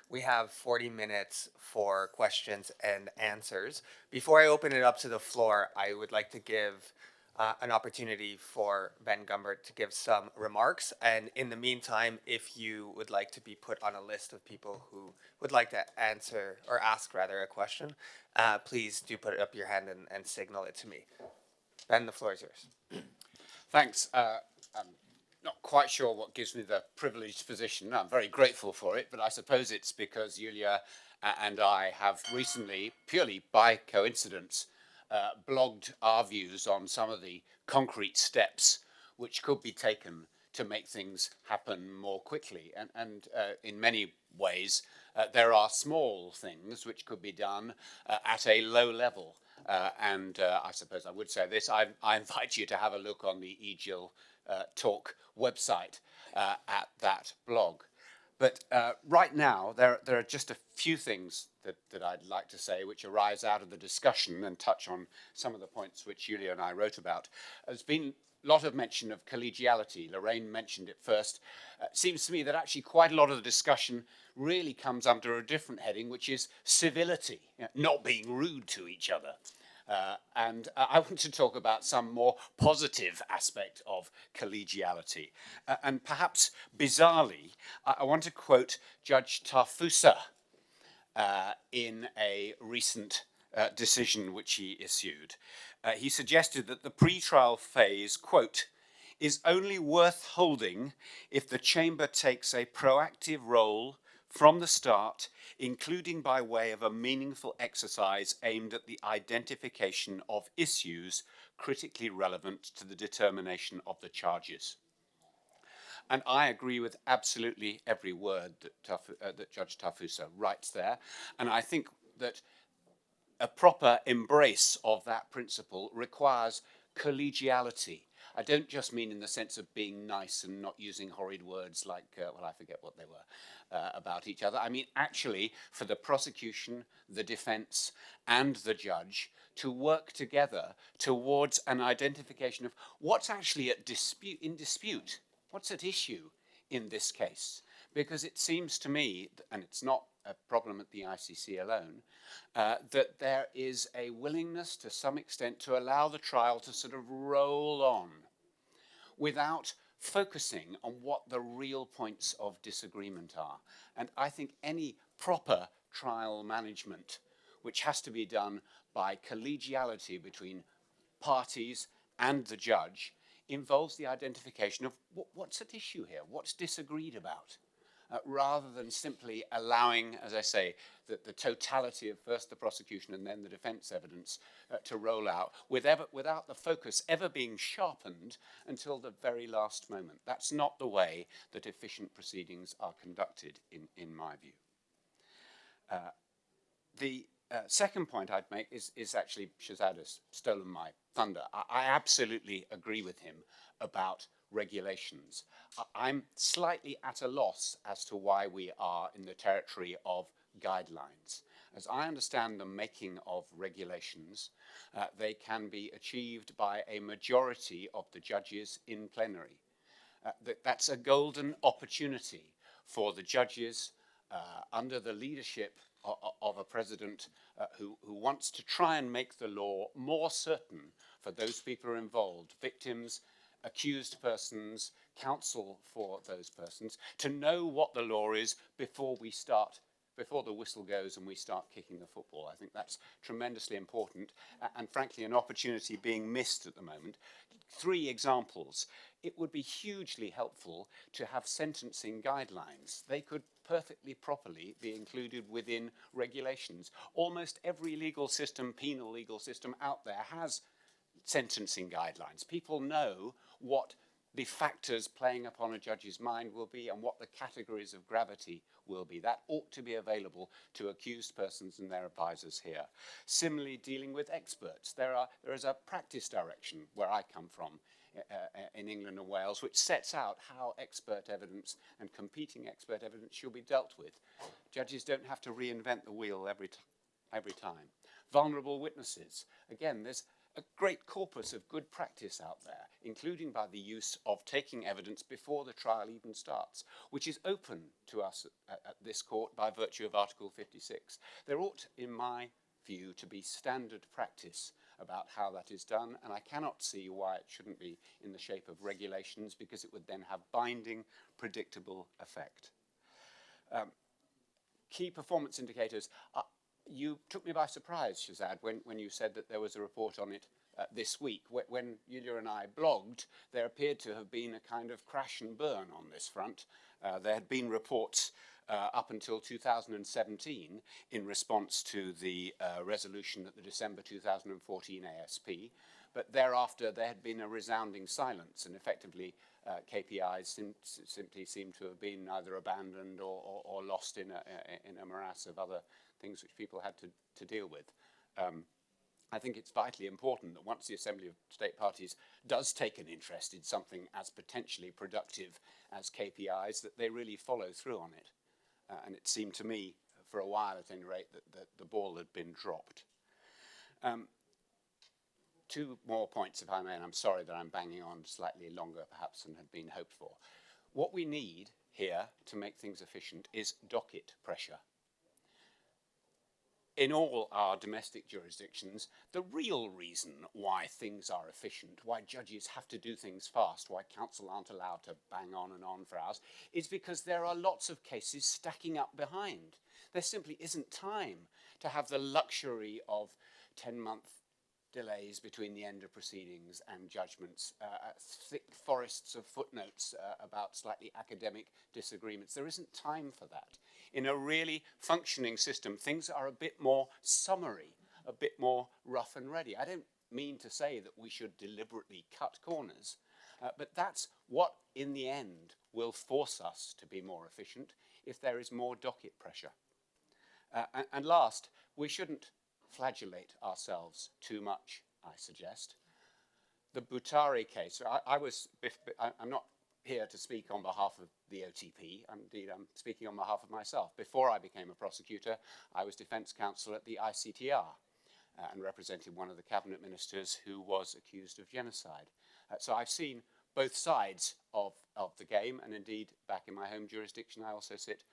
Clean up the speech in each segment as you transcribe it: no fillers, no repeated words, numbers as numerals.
We have 40 minutes for questions and answers. Before I open it up to the floor, I would like to give an opportunity for Ben Gumbert to give some remarks. And in the meantime, if you would like to be put on a list of people who would like to answer, or ask rather, a question, please do put up your hand and signal it to me. Ben, the floor is yours. Thanks. I'm not quite sure what gives me the privileged position. I'm very grateful for it, but I suppose it's because Julia and I have recently, purely by coincidence, blogged our views on some of the concrete steps which could be taken to make things happen more quickly. And in many ways, there are small things which could be done at a low level. I suppose I would say this, I invite you to have a look on the EGIL Talk website at that blog. But right now, there are just a few things that I'd like to say which arise out of the discussion and touch on some of the points which Julia and I wrote about. There's been a lot of mention of collegiality. Lorraine mentioned it first. It seems to me that actually quite a lot of the discussion really comes under a different heading, which is civility, not being rude to each other. I want to talk about some more positive aspect of collegiality. And perhaps bizarrely, I want to quote Judge Tarfusa in a recent decision which he issued. He suggested that the pre-trial phase, quote, is only worth holding if the chamber takes a proactive role from the start, including by way of a meaningful exercise aimed at the identification of issues critically relevant to the determination of the charges. And I agree with absolutely every word that Judge Tarfusa writes there. And I think that a proper embrace of that principle requires collegiality. I don't just mean in the sense of being nice and not using horrid words like, well, I forget what they were, about each other. I mean, actually, for the prosecution, the defense, and the judge to work together towards an identification of what's actually in dispute, what's at issue in this case. Because it seems to me, and it's not a problem at the ICC alone, that there is a willingness to some extent to allow the trial to sort of roll on without focusing on what the real points of disagreement are. And I think any proper trial management, which has to be done by collegiality between parties and the judge, involves the identification of what's at issue here, what's disagreed about, rather than simply allowing, as I say, the totality of first the prosecution and then the defense evidence to roll out without the focus ever being sharpened until the very last moment. That's not the way that efficient proceedings are conducted, in my view. The second point I'd make is actually, Shehzad has stolen my thunder. I absolutely agree with him about regulations. I'm slightly at a loss as to why we are in the territory of guidelines. As I understand the making of regulations, they can be achieved by a majority of the judges in plenary. That's a golden opportunity for the judges under the leadership of a president who wants to try and make the law more certain for those people who are involved, victims, accused persons, counsel for those persons, to know what the law is before the whistle goes and we start kicking the football. I think that's tremendously important and frankly an opportunity being missed at the moment. 3 examples. It would be hugely helpful to have sentencing guidelines. They could perfectly properly be included within regulations. Almost every legal system, penal legal system out there has sentencing guidelines. People know what the factors playing upon a judge's mind will be and what the categories of gravity will be. That ought to be available to accused persons and their advisors here. Similarly, dealing with experts. There is a practice direction where I come from in England and Wales, which sets out how expert evidence and competing expert evidence should be dealt with. Judges don't have to reinvent the wheel every time. Vulnerable witnesses. Again, there's a great corpus of good practice out there. including by the use of taking evidence before the trial even starts, which is open to us at this court by virtue of Article 56. There ought, in my view, to be standard practice about how that is done, and I cannot see why it shouldn't be in the shape of regulations, because it would then have binding, predictable effect. Key performance indicators. You took me by surprise, Shehzad, when you said that there was a report on it this week. When Yulia and I blogged, there appeared to have been a kind of crash and burn on this front. There had been reports up until 2017 in response to the resolution at the December 2014 ASP, but thereafter there had been a resounding silence, and effectively KPIs simply seem to have been either abandoned or lost in a morass of other things which people had to deal with. I think it's vitally important that once the Assembly of State Parties does take an interest in something as potentially productive as KPIs, that they really follow through on it. And it seemed to me, for a while at any rate, that the ball had been dropped. Two more points, if I may, and I'm sorry that I'm banging on slightly longer perhaps than had been hoped for. What we need here to make things efficient is docket pressure. In all our domestic jurisdictions, the real reason why things are efficient, why judges have to do things fast, why counsel aren't allowed to bang on and on for hours, is because there are lots of cases stacking up behind. There simply isn't time to have the luxury of 10-month delays between the end of proceedings and judgments, thick forests of footnotes about slightly academic disagreements. There isn't time for that. In a really functioning system, things are a bit more summary, a bit more rough and ready. I don't mean to say that we should deliberately cut corners, but that's what, in the end, will force us to be more efficient if there is more docket pressure. And last, we shouldn't flagellate ourselves too much, I suggest. The Butari case, I'm not here to speak on behalf of the OTP. Indeed, I'm speaking on behalf of myself. Before I became a prosecutor, I was defence counsel at the ICTR and represented one of the cabinet ministers who was accused of genocide. So I've seen both sides of the game, and indeed, back in my home jurisdiction, I also sit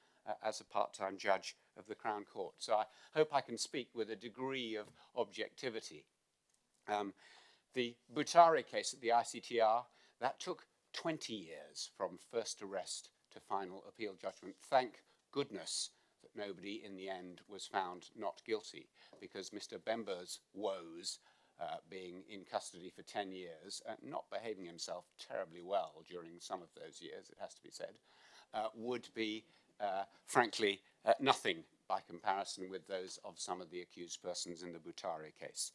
as a part-time judge of the Crown Court. So I hope I can speak with a degree of objectivity. The Butari case at the ICTR, that took 20 years from first arrest to final appeal judgment. Thank goodness that nobody in the end was found not guilty, because Mr. Bember's woes, being in custody for 10 years, not behaving himself terribly well during some of those years, it has to be said, would be, frankly, nothing by comparison with those of some of the accused persons in the Butari case.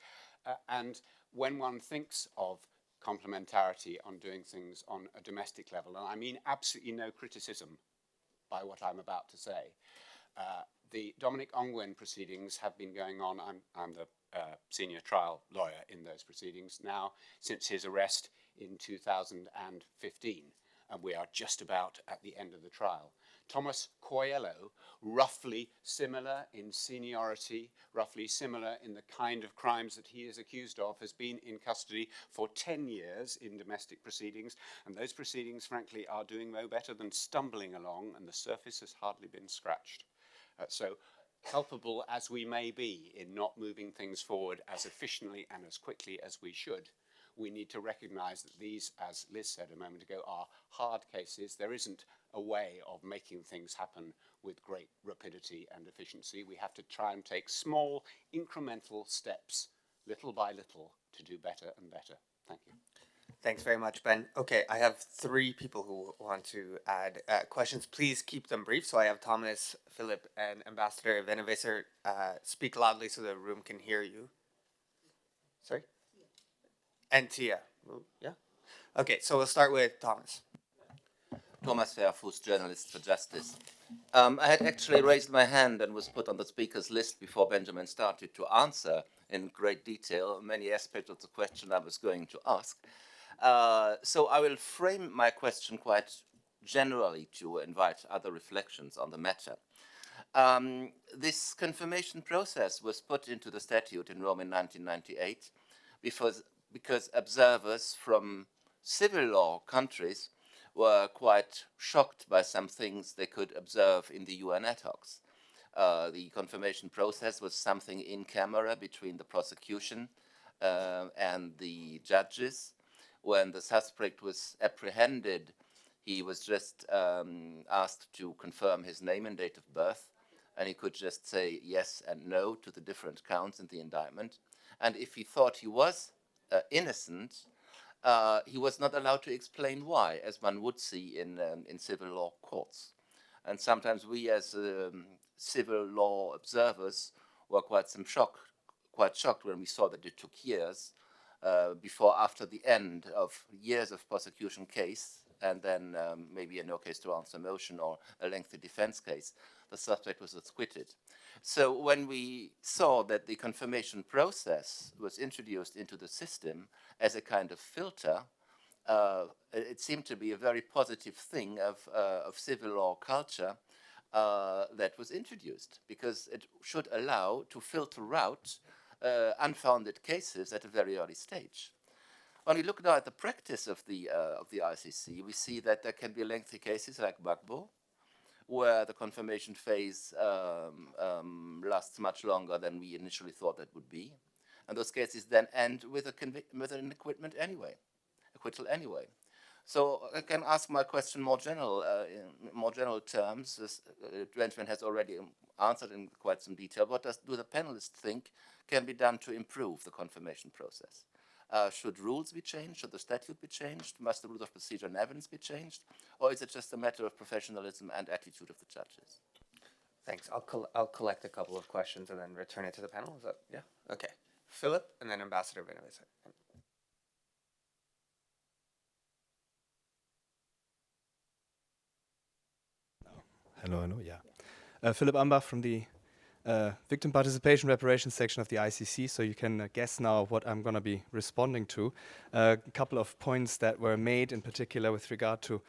And when one thinks of complementarity on doing things on a domestic level, and I mean absolutely no criticism by what I'm about to say, the Dominic Ongwen proceedings have been going on. I'm the senior trial lawyer in those proceedings now since his arrest in 2015, and we are just about at the end of the trial. Thomas Coelho, roughly similar in seniority, roughly similar in the kind of crimes that he is accused of, has been in custody for 10 years in domestic proceedings, and those proceedings, frankly, are doing no better than stumbling along, and the surface has hardly been scratched. So, culpable as we may be in not moving things forward as efficiently and as quickly as we should, we need to recognise that these, as Liz said a moment ago, are hard cases. There isn't a way of making things happen with great rapidity and efficiency. We have to try and take small, incremental steps, little by little, to do better and better. Thank you. Thanks very much, Ben. Okay, I have three people who want to add questions. Please keep them brief. So I have Thomas, Philip, and Ambassador Wenaweser. Speak loudly so the room can hear you. Sorry? And Tia. Yeah? Okay, so we'll start with Thomas. Thomas Fairfuss, Journalist for Justice. I had actually raised my hand and was put on the speaker's list before Benjamin started to answer in great detail many aspects of the question I was going to ask. So I will frame my question quite generally to invite other reflections on the matter. This confirmation process was put into the statute in Rome in 1998 because observers from civil law countries were quite shocked by some things they could observe in the UN ad hocs. The confirmation process was something in camera between the prosecution and the judges. When the suspect was apprehended, he was just asked to confirm his name and date of birth, and he could just say yes and no to the different counts in the indictment. And if he thought he was innocent, he was not allowed to explain why, as one would see in civil law courts. And sometimes we, as civil law observers, were quite shocked when we saw that it took years before, after the end of years of prosecution case, and then maybe a no case to answer motion or a lengthy defense case, the suspect was acquitted. So when we saw that the confirmation process was introduced into the system as a kind of filter, it seemed to be a very positive thing of civil law culture that was introduced, because it should allow to filter out unfounded cases at a very early stage. When we look now at the practice of the ICC, we see that there can be lengthy cases like Gbagbo, where the confirmation phase lasts much longer than we initially thought that would be, and those cases then end with an acquittal anyway. So I can ask my question more general, in more general terms. As Benjamin has already answered in quite some detail. What do the panelists think can be done to improve the confirmation process? Should rules be changed? Should the statute be changed? Must the rules of procedure and evidence be changed? Or is it just a matter of professionalism and attitude of the judges? Thanks. I'll collect a couple of questions and then return it to the panel. Is that, yeah? Okay. Philip, and then Ambassador Wenaweser. Hello, yeah. Philip Ambach from the Victim Participation Reparations section of the ICC, so you can guess now what I'm going to be responding to. A couple of points that were made, in particular with regard to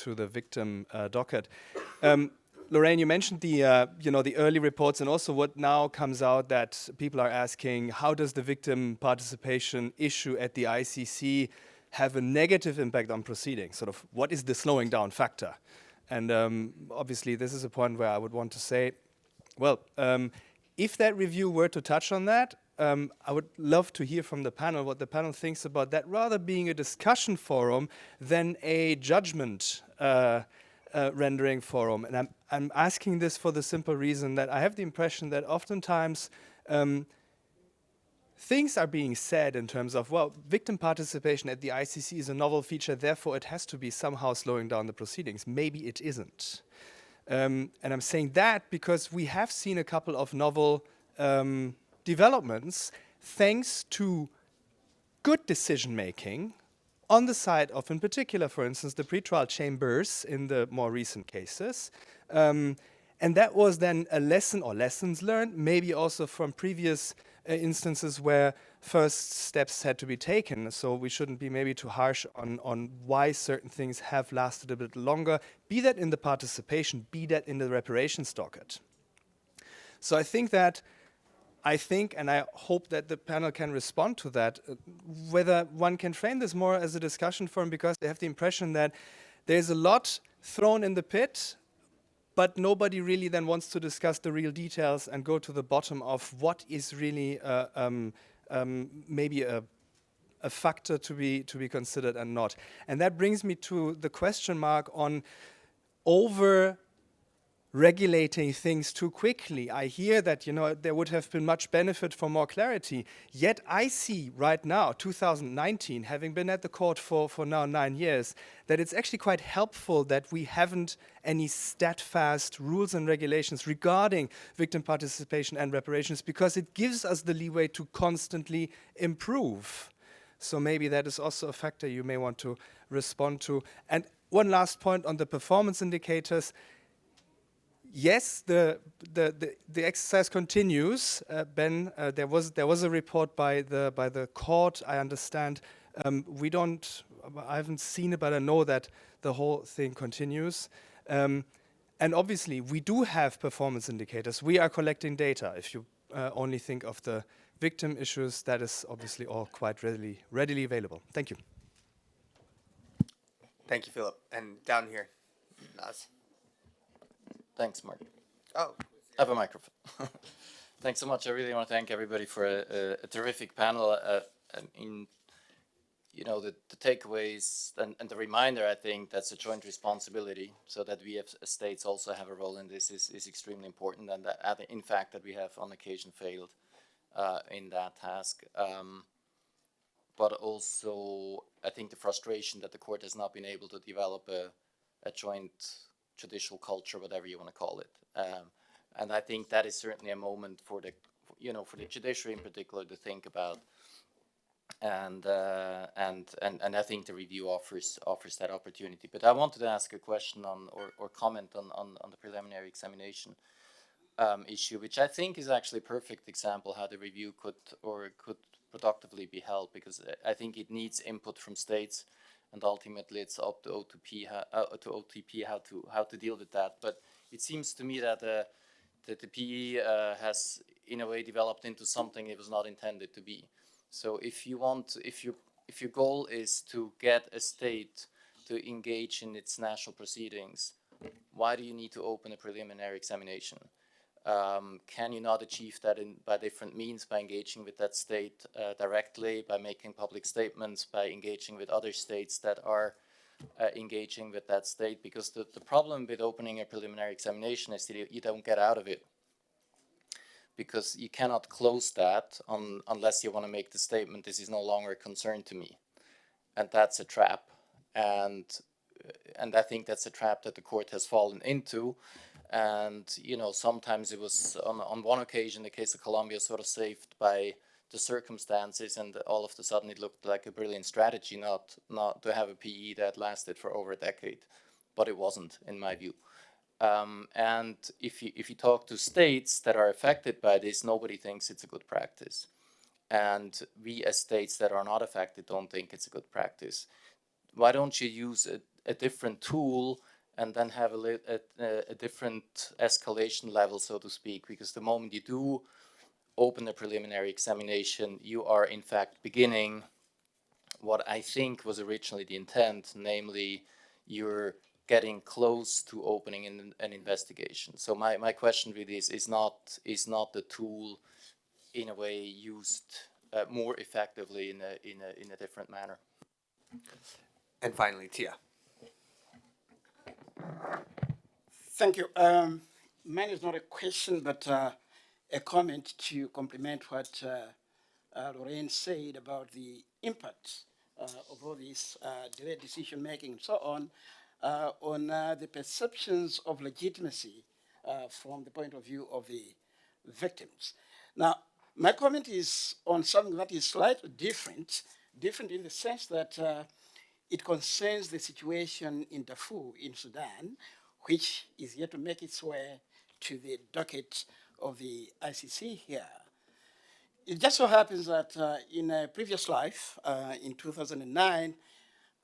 the victim docket. Lorraine, you mentioned the the early reports, and also what now comes out that people are asking, how does the victim participation issue at the ICC have a negative impact on proceedings? Sort of, what is the slowing down factor? And obviously, this is a point where I would want to say, well, if that review were to touch on that, I would love to hear from the panel what the panel thinks about that, rather being a discussion forum than a judgment rendering forum. And I'm asking this for the simple reason that I have the impression that oftentimes things are being said in terms of, well, victim participation at the ICC is a novel feature, therefore it has to be somehow slowing down the proceedings. Maybe it isn't. And I'm saying that because we have seen a couple of novel developments thanks to good decision-making on the side of, in particular, for instance, the pretrial chambers in the more recent cases. And that was then a lesson or lessons learned, maybe also from previous instances where first steps had to be taken. So we shouldn't be maybe too harsh on why certain things have lasted a bit longer, be that in the participation, be that in the reparations docket. So I think, and I hope that the panel can respond to that, whether one can frame this more as a discussion forum, because they have the impression that there's a lot thrown in the pit, but nobody really then wants to discuss the real details and go to the bottom of what is really maybe a factor to be considered and not. And that brings me to the question mark on over-regulating things too quickly. I hear that, there would have been much benefit for more clarity. Yet I see right now, 2019, having been at the court for now 9 years, that it's actually quite helpful that we haven't any steadfast rules and regulations regarding victim participation and reparations, because it gives us the leeway to constantly improve. So maybe that is also a factor you may want to respond to. And one last point on the performance indicators. Yes, the exercise continues. Ben, there was a report by the court. I understand. I haven't seen it, but I know that the whole thing continues. And obviously, we do have performance indicators. We are collecting data. If you only think of the victim issues, that is obviously all quite readily available. Thank you. Thank you, Philip. And down here, Naz. Thanks, Mark. Oh, I have a microphone. Thanks so much. I really want to thank everybody for a terrific panel. In the takeaways and the reminder, I think that's a joint responsibility, so that we as states also have a role in this is extremely important, and that in fact that we have on occasion failed in that task. But also, I think the frustration that the court has not been able to develop a joint judicial culture, whatever you want to call it. And I think that is certainly a moment for the judiciary in particular to think about. And I think the review offers that opportunity. But I wanted to ask a question on or comment on the preliminary examination issue, which I think is actually a perfect example how the review could productively be held, because I think it needs input from states, and ultimately it's up to OTP how to deal with that. But it seems to me that the PE has in a way developed into something it was not intended to be. So if your goal is to get a state to engage in its national proceedings, why do you need to open a preliminary examination? Can you not achieve that by different means, by engaging with that state directly, by making public statements, by engaging with other states that are engaging with that state? Because the problem with opening a preliminary examination is that you don't get out of it, because you cannot close that unless you want to make the statement, this is no longer a concern to me. And that's a trap. And I think that's a trap that the court has fallen into. And, sometimes it was on one occasion, the case of Colombia, sort of saved by the circumstances, and all of a sudden it looked like a brilliant strategy not to have a PE that lasted for over a decade. But it wasn't, in my view. And if you talk to states that are affected by this, nobody thinks it's a good practice. And we as states that are not affected don't think it's a good practice. Why don't you use a different tool and then have a different escalation level, so to speak? Because the moment you do open a preliminary examination, you are in fact beginning what I think was originally the intent, namely you're getting close to opening an investigation. So my question really is not the tool in a way used more effectively in a different manner? and finally, Tia. Thank you. Mine is not a question, but a comment to complement what Lorraine said about the impact of all this delayed decision making and so on the perceptions of legitimacy from the point of view of the victims. Now, my comment is on something that is slightly different in the sense that it concerns the situation in Darfur in Sudan, which is yet to make its way to the docket of the ICC here. It just so happens that in a previous life, in 2009,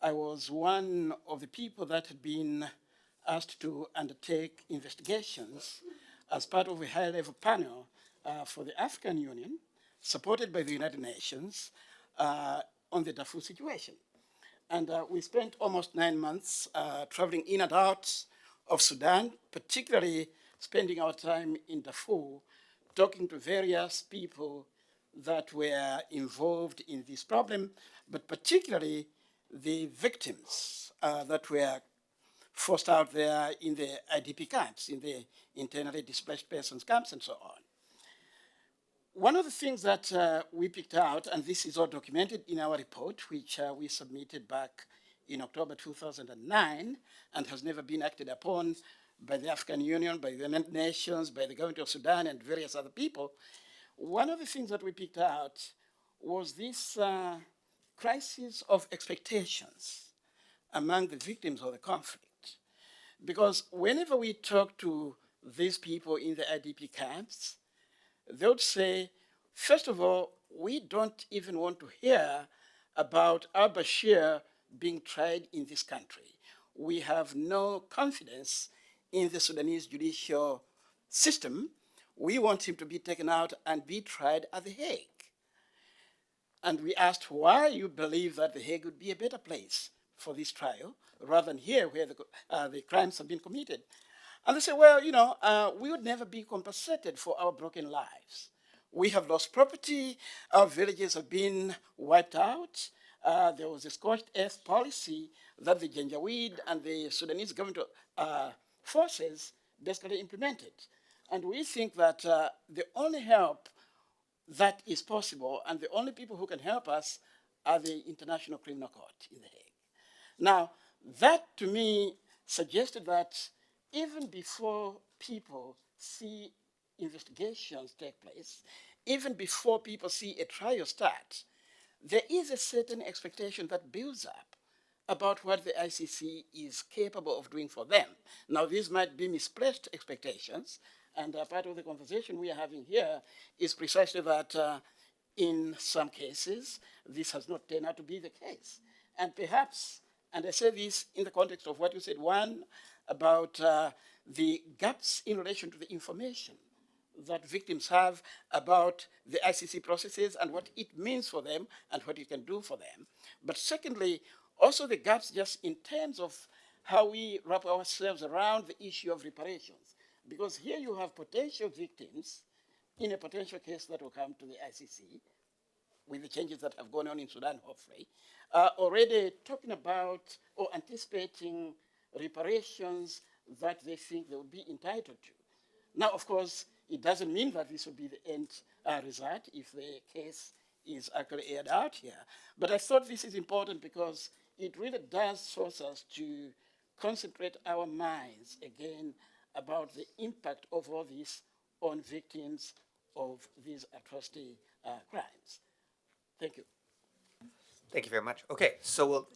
I was one of the people that had been asked to undertake investigations as part of a high-level panel for the African Union, supported by the United Nations, on the Darfur situation. And we spent almost 9 months traveling in and out of Sudan, particularly spending our time in Darfur, talking to various people that were involved in this problem, but particularly the victims that were forced out there in the IDP camps, in the internally displaced persons camps and so on. One of the things that we picked out, and this is all documented in our report, which we submitted back in October 2009 and has never been acted upon by the African Union, by the United Nations, by the government of Sudan and various other people. One of the things that we picked out was this crisis of expectations among the victims of the conflict. Because whenever we talk to these people in the IDP camps, they would say, first of all, we don't even want to hear about al-Bashir being tried in this country. We have no confidence in the Sudanese judicial system. We want him to be taken out and be tried at The Hague. And we asked why you believe that The Hague would be a better place for this trial rather than here where the crimes have been committed. And they say, well, we would never be compensated for our broken lives. We have lost property, our villages have been wiped out. There was a scorched earth policy that the Janjaweed and the Sudanese government forces basically implemented. And we think that the only help that is possible and the only people who can help us are the International Criminal Court in The Hague. Now, that to me suggested that even before people see investigations take place, even before people see a trial start, there is a certain expectation that builds up about what the ICC is capable of doing for them. Now, these might be misplaced expectations, and part of the conversation we are having here is precisely that in some cases, this has not turned out to be the case. And perhaps, and I say this in the context of what you said, one, about the gaps in relation to the information that victims have about the ICC processes and what it means for them and what it can do for them. But secondly, also the gaps just in terms of how we wrap ourselves around the issue of reparations. Because here you have potential victims in a potential case that will come to the ICC with the changes that have gone on in Sudan, hopefully, already talking about or anticipating reparations that they think they will be entitled to. Now, of course, it doesn't mean that this will be the end result if the case is actually aired out here. But I thought this is important because it really does force us to concentrate our minds again about the impact of all this on victims of these atrocity crimes. Thank you. Thank you very much. Okay, so we'll.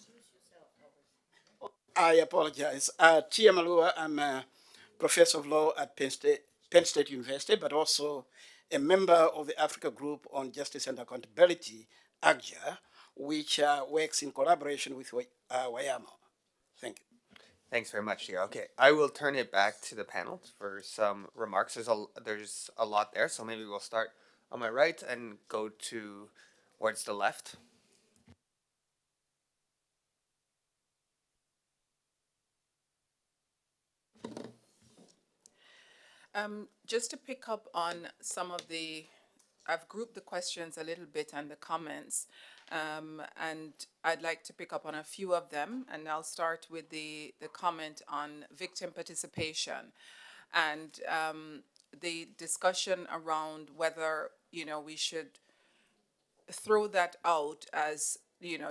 I apologize. Tia Malua, I'm a professor of law at Penn State University, but also a member of the Africa Group on Justice and Accountability, AGJA, which works in collaboration with Wayamo. Thank you. Thanks very much, Tia. Okay, I will turn it back to the panel for some remarks. There's a lot there, so maybe we'll start on my right and go towards the left. Just to pick up on some of I've grouped the questions a little bit and the comments, and I'd like to pick up on a few of them, and I'll start with the comment on victim participation and the discussion around whether, we should throw that out as,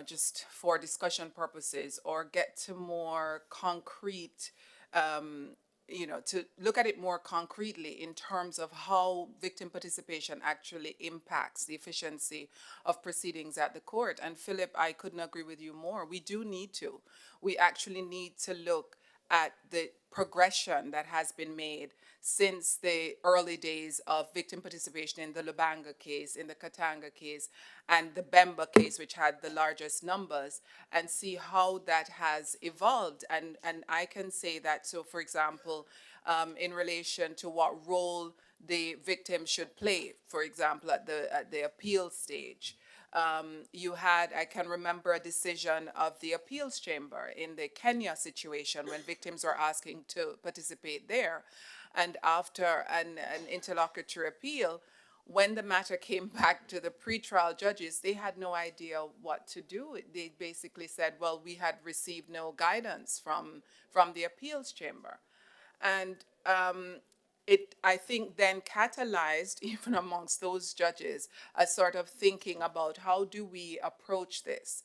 just for discussion purposes or get to more concrete to look at it more concretely in terms of how victim participation actually impacts the efficiency of proceedings at the court. And Philip, I couldn't agree with you more. We do need to. We actually need to look at the progression that has been made since the early days of victim participation in the Lubanga case, in the Katanga case, and the Bemba case, which had the largest numbers, and see how that has evolved. And I can say that, so for example, in relation to what role the victim should play, for example, at the appeal stage. I can remember a decision of the appeals chamber in the Kenya situation when victims were asking to participate there. And after an interlocutory appeal, when the matter came back to the pretrial judges, they had no idea what to do. They basically said, well, we had received no guidance from the appeals chamber. And it, I think, then catalyzed, even amongst those judges, a sort of thinking about how do we approach this.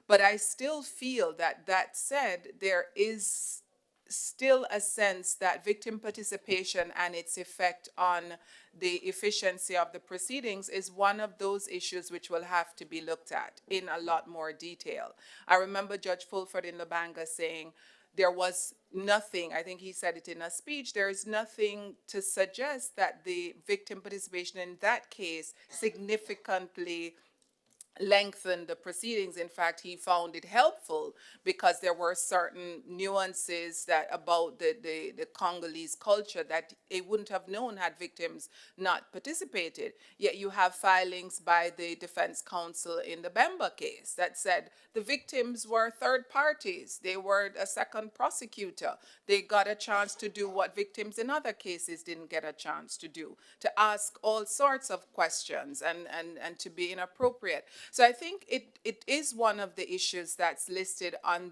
But I still feel that said, there is still a sense that victim participation and its effect on the efficiency of the proceedings is one of those issues which will have to be looked at in a lot more detail. I remember Judge Fulford in Lubanga saying, there was nothing, I think he said it in a speech, there is nothing to suggest that the victim participation in that case significantly lengthen the proceedings. In fact, he found it helpful because there were certain nuances that about the Congolese culture that they wouldn't have known had victims not participated. Yet you have filings by the defense counsel in the Bemba case that said the victims were third parties. They were a second prosecutor. They got a chance to do what victims in other cases didn't get a chance to do, to ask all sorts of questions and to be inappropriate. So I think it is one of the issues that's listed on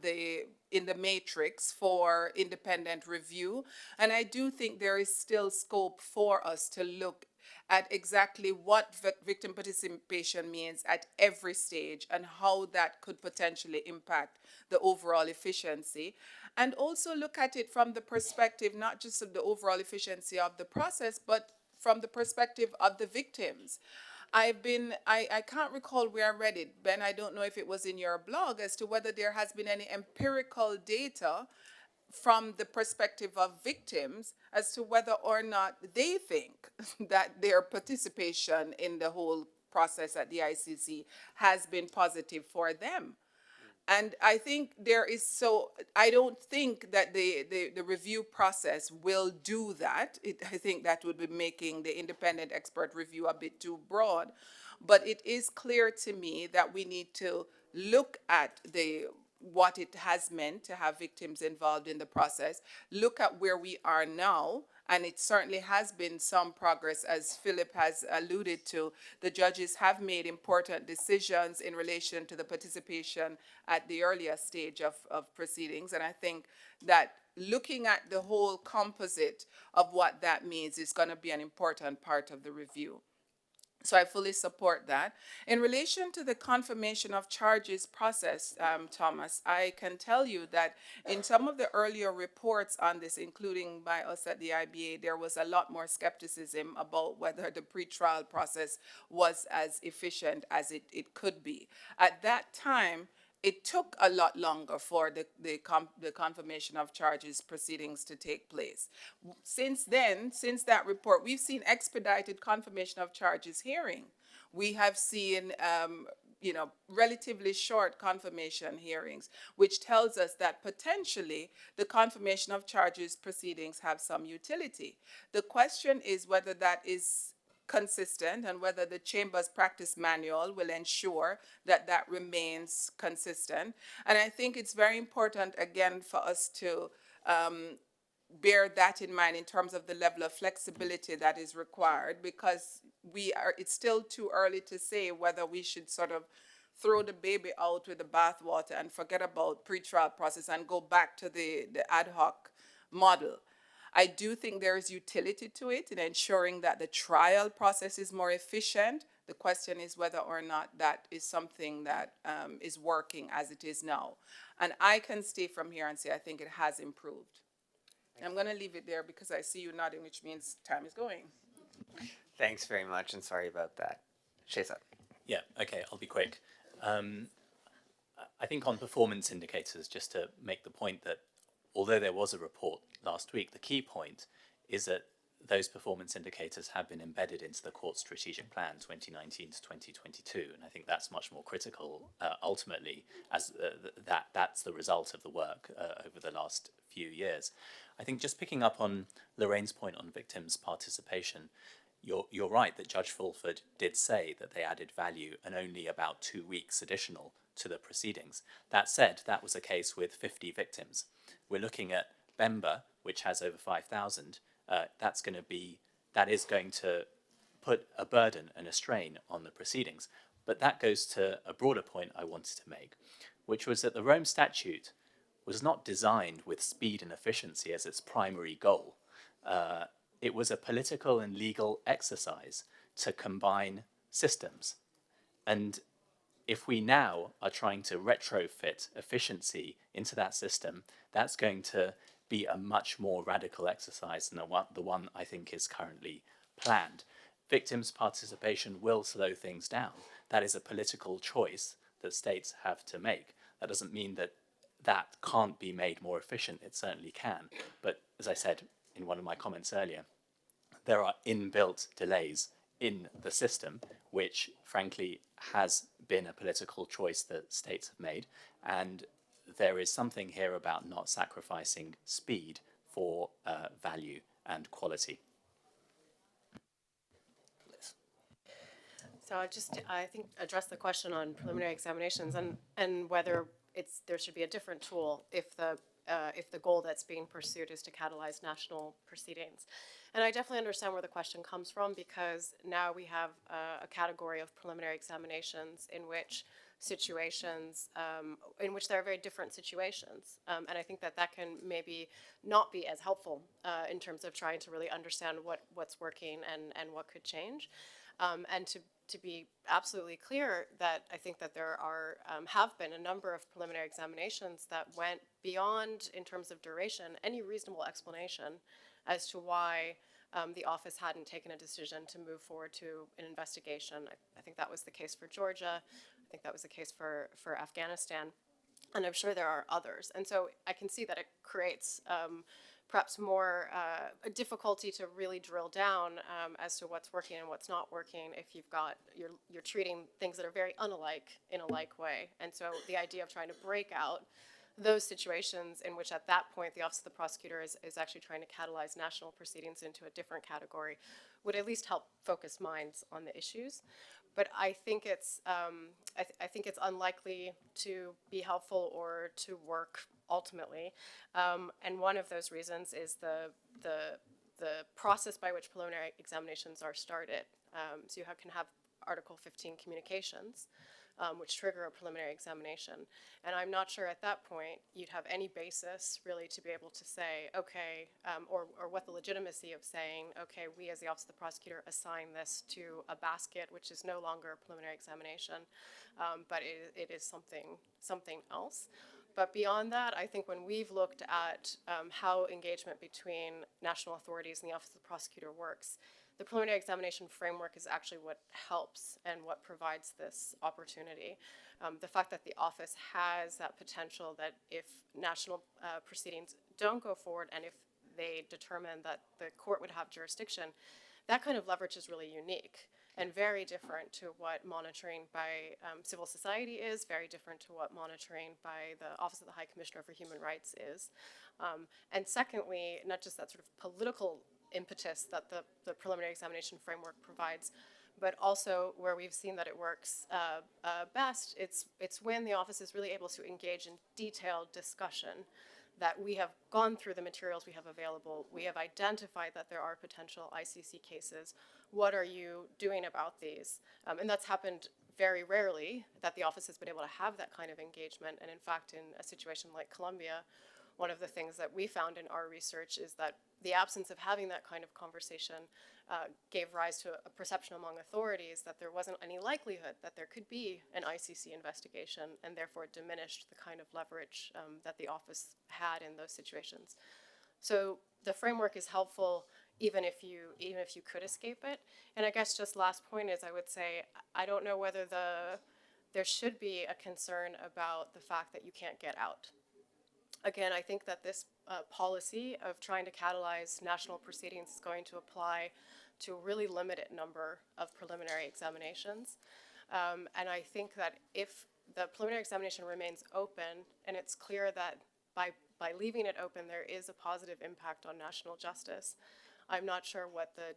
in the matrix for independent review. And I do think there is still scope for us to look at exactly what victim participation means at every stage and how that could potentially impact the overall efficiency. And also look at it from the perspective, not just of the overall efficiency of the process, but from the perspective of the victims. I can't recall where I read it, Ben, I don't know if it was in your blog, as to whether there has been any empirical data from the perspective of victims as to whether or not they think that their participation in the whole process at the ICC has been positive for them. And I think I don't think that the review process will do that. I think that would be making the independent expert review a bit too broad. But it is clear to me that we need to look at what it has meant to have victims involved in the process, look at where we are now, and it certainly has been some progress, as Philip has alluded to. The judges have made important decisions in relation to the participation at the earlier stage of proceedings, and I think that looking at the whole composite of what that means is going to be an important part of the review. So I fully support that. In relation to the confirmation of charges process, Thomas, I can tell you that in some of the earlier reports on this, including by us at the IBA, there was a lot more skepticism about whether the pretrial process was as efficient as it could be. At that time, it took a lot longer for the confirmation of charges proceedings to take place. Since then, since that report, we've seen expedited confirmation of charges hearing. We have seen relatively short confirmation hearings, which tells us that potentially the confirmation of charges proceedings have some utility. The question is whether that is consistent and whether the Chamber's practice manual will ensure that that remains consistent. And I think it's very important, again, for us to bear that in mind in terms of the level of flexibility that is required, because it's still too early to say whether we should sort of throw the baby out with the bathwater and forget about pretrial process and go back to the ad hoc model. I do think there is utility to it in ensuring that the trial process is more efficient. The question is whether or not that is something that is working as it is now. And I can stay from here and say I think it has improved. I'm going to leave it there because I see you nodding, which means time is going. Thanks very much, and sorry about that. Shehzad. Yeah, okay, I'll be quick. I think on performance indicators, just to make the point that although there was a report last week, the key point is that those performance indicators have been embedded into the court's strategic plan 2019 to 2022, and I think that's much more critical ultimately, as that's the result of the work over the last few years. I think just picking up on Lorraine's point on victims' participation, you're right that Judge Fulford did say that they added value and only about 2 weeks additional to the proceedings. That said, that was a case with 50 victims. We're looking at Bemba, which has over 5,000. That is going to put a burden and a strain on the proceedings. But that goes to a broader point I wanted to make, which was that the Rome Statute was not designed with speed and efficiency as its primary goal. It was a political and legal exercise to combine systems. And if we now are trying to retrofit efficiency into that system, that's going to be a much more radical exercise than the one I think is currently planned. Victims' participation will slow things down. That is a political choice that states have to make. That doesn't mean that that can't be made more efficient. It certainly can. But as I said in one of my comments earlier, there are inbuilt delays in the system, which frankly has been a political choice that states have made, and there is something here about not sacrificing speed for value and quality. So I think, address the question on preliminary examinations and whether there should be a different tool if the goal that's being pursued is to catalyze national proceedings. And I definitely understand where the question comes from, because now we have a category of preliminary examinations in which there are very different situations. And I think that can maybe not be as helpful in terms of trying to really understand what's working and what could change. And to be absolutely clear, that I think that there have been a number of preliminary examinations that went beyond, in terms of duration, any reasonable explanation as to why the office hadn't taken a decision to move forward to an investigation. I think that was the case for Georgia. I think that was the case for Afghanistan. And I'm sure there are others. And so I can see that it creates perhaps more difficulty to really drill down as to what's working and what's not working if you're treating things that are very unalike in a like way. And so the idea of trying to break out those situations in which at that point the Office of the Prosecutor is actually trying to catalyze national proceedings into a different category would at least help focus minds on the issues. But I think it's it's unlikely to be helpful or to work ultimately, and one of those reasons is the process by which preliminary examinations are started. So you can have Article 15 communications, which trigger a preliminary examination. And I'm not sure at that point you'd have any basis really to be able to say, okay, or what the legitimacy of saying, okay, we as the Office of the Prosecutor assign this to a basket, which is no longer a preliminary examination, but it is something else. But beyond that, I think when we've looked at how engagement between national authorities and the Office of the Prosecutor works, the preliminary examination framework is actually what helps and what provides this opportunity. The fact that the office has that potential that if national proceedings don't go forward and if they determine that the court would have jurisdiction, that kind of leverage is really unique and very different to what monitoring by civil society is, very different to what monitoring by the Office of the High Commissioner for Human Rights is. And secondly, not just that sort of political impetus that the preliminary examination framework provides, but also where we've seen that it works best, it's when the office is really able to engage in detailed discussion, that we have gone through the materials we have available, we have identified that there are potential ICC cases, what are you doing about these? And that's happened very rarely, that the office has been able to have that kind of engagement, and in fact in a situation like Colombia, one of the things that we found in our research is that the absence of having that kind of conversation gave rise to a perception among authorities that there wasn't any likelihood that there could be an ICC investigation, and therefore it diminished the kind of leverage that the office had in those situations. So the framework is helpful even if you could escape it. And I guess just last point is I would say I don't know whether there should be a concern about the fact that you can't get out. Again, I think that this policy of trying to catalyze national proceedings is going to apply to a really limited number of preliminary examinations. And I think that if the preliminary examination remains open, and it's clear that by leaving it open there is a positive impact on national justice, I'm not sure what the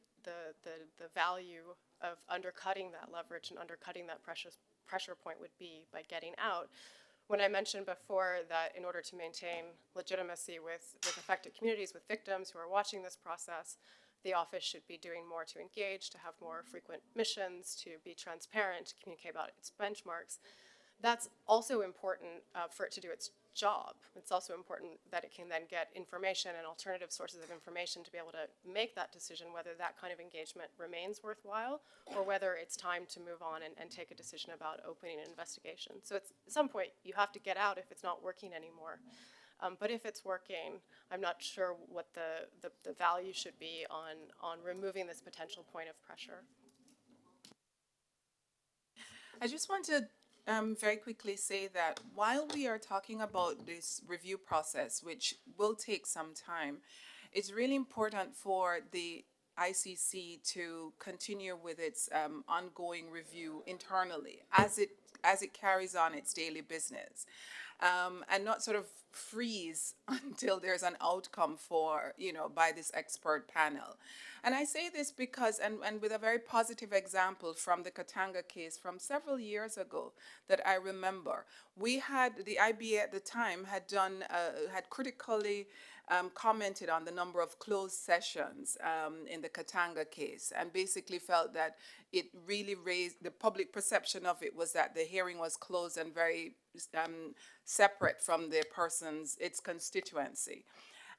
value of undercutting that leverage and undercutting that pressure point would be by getting out. When I mentioned before that in order to maintain legitimacy with affected communities, with victims who are watching this process, the office should be doing more to engage, to have more frequent missions, to be transparent, to communicate about its benchmarks. That's also important for it to do its job. It's also important that it can then get information and alternative sources of information to be able to make that decision whether that kind of engagement remains worthwhile or whether it's time to move on and take a decision about opening an investigation. So at some point you have to get out if it's not working anymore. But if it's working, I'm not sure what the value should be on removing this potential point of pressure. I just want to very quickly say that while we are talking about this review process, which will take some time, it's really important for the ICC to continue with its ongoing review internally as it carries on its daily business, and not sort of freeze until there's an outcome for, by this expert panel. And I say this because, and with a very positive example from the Katanga case from several years ago that I remember, we had, the IBA at the time had had critically commented on the number of closed sessions in the Katanga case, and basically felt that it really raised, the public perception of it was that the hearing was closed and very separate from its constituency.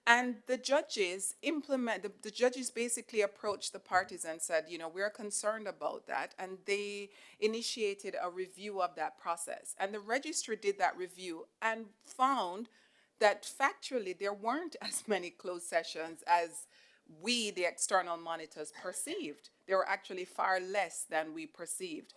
And the judges the judges basically approached the parties and said, we're concerned about that. And they initiated a review of that process. And the registry did that review and found that factually there weren't as many closed sessions as we, the external monitors, perceived. There were actually far less than we perceived.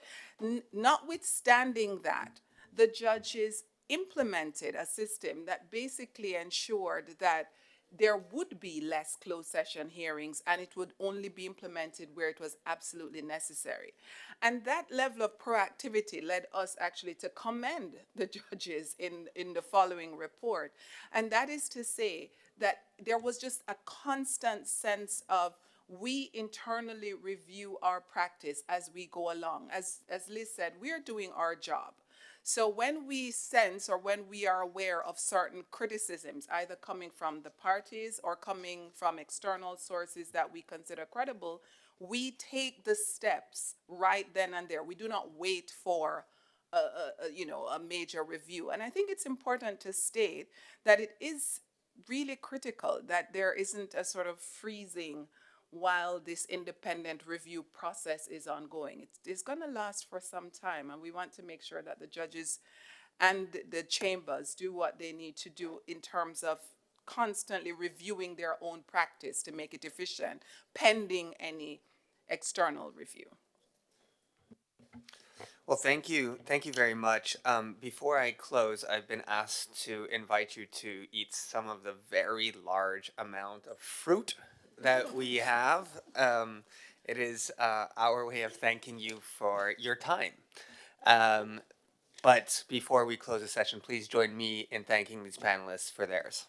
Notwithstanding that, the judges implemented a system that basically ensured that there would be less closed session hearings, and it would only be implemented where it was absolutely necessary. And that level of proactivity led us actually to commend the judges in the following report. And that is to say that there was just a constant sense of, we internally review our practice as we go along. As Liz said, we are doing our job. So when we sense or when we are aware of certain criticisms, either coming from the parties or coming from external sources that we consider credible, we take the steps right then and there. We do not wait for a major review. And I think it's important to state that it is really critical that there isn't a sort of freezing while this independent review process is ongoing. It's going to last for some time, and we want to make sure that the judges and the chambers do what they need to do in terms of constantly reviewing their own practice to make it efficient, pending any external review. Well, thank you. Thank you very much. Before I close, I've been asked to invite you to eat some of the very large amount of fruit that we have. It is our way of thanking you for your time. But before we close the session, please join me in thanking these panelists for theirs.